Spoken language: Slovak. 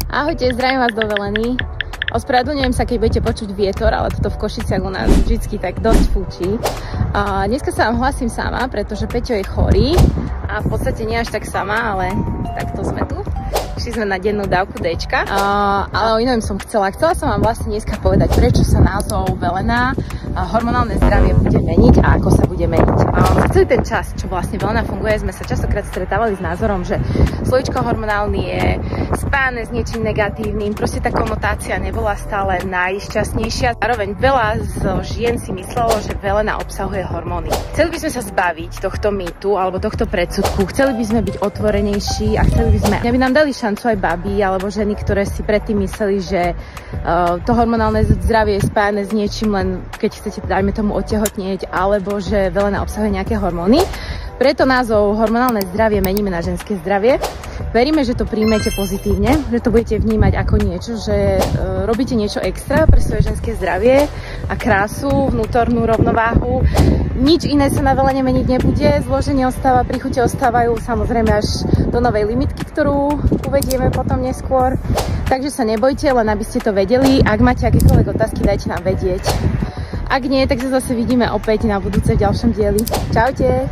Ahojte, zdravím vás do Veleny. Ospravedlňujem sa, keď budete počuť vietor, ale toto v Košiciach u nás vždycky tak dosť fúči. Dneska sa vám hlasím sama, pretože Peťo je chorý a v podstate nie až tak sama, ale takto sme tu. Šli sme na dennú dávku Dčka, ale o inom som chcela. Chcela som vám vlastne dneska povedať, prečo sa názov Velena hormonálne zdravie bude meniť a ako sa bude meniť. Celý ten čas, čo vlastne Velena funguje, sme sa častokrát stretávali s názorom, že slovíčko hormonálny je spájane s niečím negatívnym, proste tá konotácia nebola stále najšťastnejšia. Zároveň veľa z žien si myslelo, že Velena obsahuje hormóny. Chceli by sme sa zbaviť tohto mýtu alebo tohto predsudku, chceli by sme byť otvorenejší a chceli by sme, aby nám dali šancu aj baby alebo ženy, ktoré si predtým mysleli, že to hormonálne zdravie je spájane s niečím len keď chcete, dajme tomu, otehotnieť, alebo že Velena obsahuje nejaké hormóny. Preto názov hormonálne zdravie meníme na ženské zdravie. Veríme, že to príjmete pozitívne, že to budete vnímať ako niečo, že robíte niečo extra pre svoje ženské zdravie a krásu, vnútornú rovnováhu. Nič iné sa na Velene meniť nebude, zloženie ostáva, príchute ostávajú samozrejme až do novej limitky, ktorú uvedieme potom neskôr. Takže sa nebojte, len aby ste to vedeli. Ak máte akékoľvek otázky, dajte nám vedieť. Ak nie, tak sa zase vidíme opäť na budúce v ďalšom dieli. Čaute!